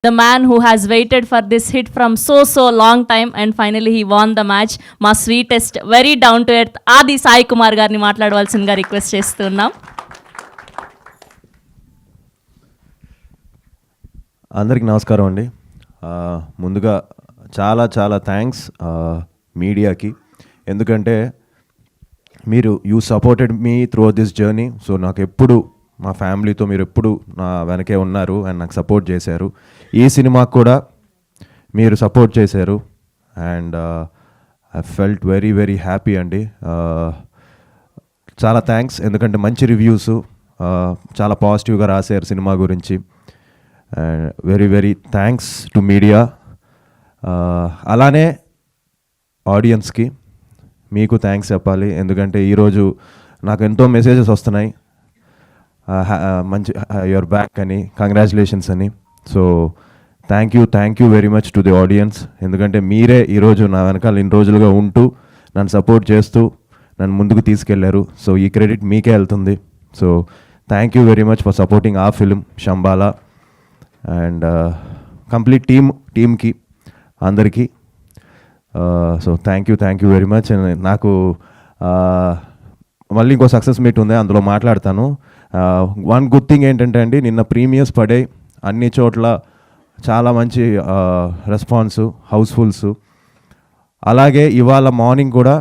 the man who has waited for this hit from so long time and finally he won the match. మా sweetest very down to earth ఆది సాయి కుమార్ గారిని మాట్లాడవలసిందిగా request చేస్తున్నాం. అందరికి నమస్కారం అండి. ముందుగా చాలా చాలా థ్యాంక్స్ మీడియాకి, ఎందుకంటే మీరు you supported me through this journey. So నాకు ఎప్పుడు మా ఫ్యామిలీతో మీరు ఎప్పుడు నా వెనకే ఉన్నారు అండ్ నాకు సపోర్ట్ చేశారు. ఈ సినిమాకు కూడా మీరు సపోర్ట్ చేశారు and I felt very very happy అండి. చాలా థ్యాంక్స్, ఎందుకంటే మంచి రివ్యూస్ చాలా పాజిటివ్గా రాశారు సినిమా గురించి. Very very thanks to media. అలానే ఆడియన్స్కి మీకు థ్యాంక్స్ చెప్పాలి, ఎందుకంటే ఈరోజు నాకు ఎంతో మెసేజెస్ వస్తున్నాయి, మంచి యువర్ బ్యాక్ అని, కంగ్రాచులేషన్స్ అని. So thank you very much to the audience, ఎందుకంటే మీరే ఈరోజు నా వెనకాల ఇన్ని రోజులుగా ఉంటూ నన్ను సపోర్ట్ చేస్తూ నన్ను ముందుకు తీసుకెళ్లారు. సో ఈ క్రెడిట్ మీకే వెళ్తుంది. So thank you very much for supporting ఆ ఫిలిం శంబాలా అండ్ కంప్లీట్ టీమ్కి అందరికీ. So thank you very much. నాకు మళ్ళీ ఇంకో సక్సెస్ మీట్ ఉంది, అందులో మాట్లాడతాను. వన్ గుడ్ థింగ్ ఏంటంటే అండి, నిన్న ప్రీమియర్స్ పడే అన్ని చోట్ల చాలా మంచి రెస్పాన్స్, హౌస్ఫుల్స్. అలాగే ఇవాళ మార్నింగ్ కూడా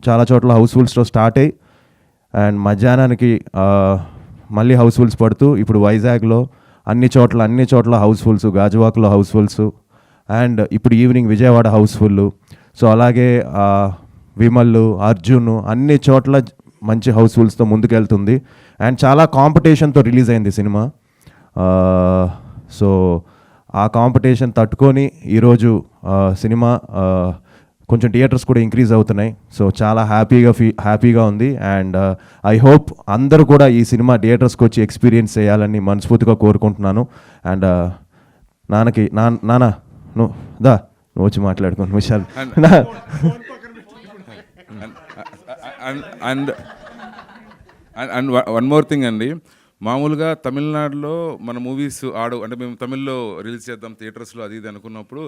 చాలా చోట్ల హౌస్ఫుల్స్తో స్టార్ట్ అయ్యి అండ్ మధ్యాహ్నానికి మళ్ళీ హౌస్ఫుల్స్ పడుతూ ఇప్పుడు వైజాగ్లో అన్ని చోట్ల హౌస్ఫుల్స్, గాజువాక్లో హౌస్ఫుల్స్ అండ్ ఇప్పుడు ఈవినింగ్ విజయవాడ హౌస్ఫుల్. సో అలాగే విమల్, అర్జున్ అన్ని చోట్ల మంచి హౌస్ఫుల్స్తో ముందుకెళ్తుంది అండ్ చాలా కాంపిటీషన్తో రిలీజ్ అయింది సినిమా. సో ఆ కాంపిటీషన్ తట్టుకొని ఈరోజు సినిమా కొంచెం థియేటర్స్ కూడా ఇంక్రీజ్ అవుతున్నాయి. సో చాలా హ్యాపీగా ఉంది అండ్ ఐ హోప్ అందరూ కూడా ఈ సినిమా థియేటర్స్కి వచ్చి ఎక్స్పీరియన్స్ చేయాలని మనస్ఫూర్తిగా కోరుకుంటున్నాను. అండ్ నాన్న నువ్వు వచ్చి మాట్లాడుకోండి Vishal. And one more thing అండి, మామూలుగా తమిళనాడులో మన మూవీస్ అంటే మేము తమిళ్లో రిలీజ్ చేద్దాం థియేటర్స్లో అది ఇది అనుకున్నప్పుడు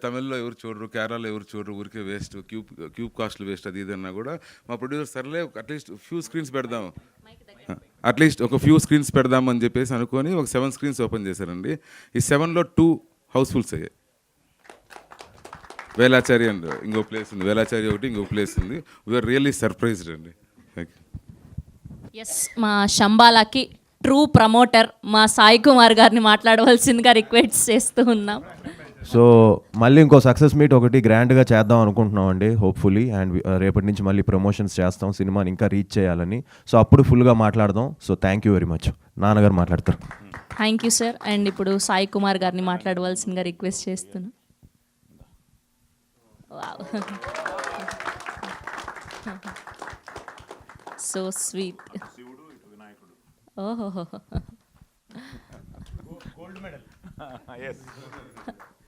తమిళ్లో ఎవరు చూడరు, కేరళలో ఎవరు చూడరు, ఊరికే వేస్ట్, క్యూబ్ కాస్ట్లు వేస్ట్ అది ఇది అన్నా కూడా మా ప్రొడ్యూసర్ సర్లే అట్లీస్ట్ ఒక ఫ్యూ స్క్రీన్స్ పెడదామని చెప్పేసి అనుకొని ఒక 7 స్క్రీన్స్ ఓపెన్ చేశారండి. ఈ 7లో 2 హౌస్ఫుల్స్ అయ్యాయి. వేలాచారి అండ్ ఇంకో ప్లేస్ ఉంది, వేలాచారి ఒకటి ఇంకో ప్లేస్ ఉంది. వీఆర్ రియల్లీ సర్ప్రైజ్డ్ అండి. ఎస్, మా శంబాలాకి ట్రూ ప్రమోటర్ మా సాయి కుమార్ గారిని మాట్లాడవలసిందిగా రిక్వెస్ట్ చేస్తూ ఉన్నాం. సో మళ్ళీ ఇంకో సక్సెస్ మీట్ ఒకటి గ్రాండ్గా చేద్దాం అనుకుంటున్నాం అండి, హోప్ఫుల్లీ. అండ్ రేపటి నుంచి మళ్ళీ ప్రమోషన్స్ చేస్తాం, సినిమాని ఇంకా రీచ్ చేయాలని. సో అప్పుడు ఫుల్గా మాట్లాడదాం. So thank you very much. నాన్నగారు మాట్లాడతారు. Thank you sir. అండ్ ఇప్పుడు సాయి కుమార్ గారిని మాట్లాడవలసిందిగా రిక్వెస్ట్ చేస్తున్నాం. So sweet. ఓహో, గోల్డ్ మెడల్.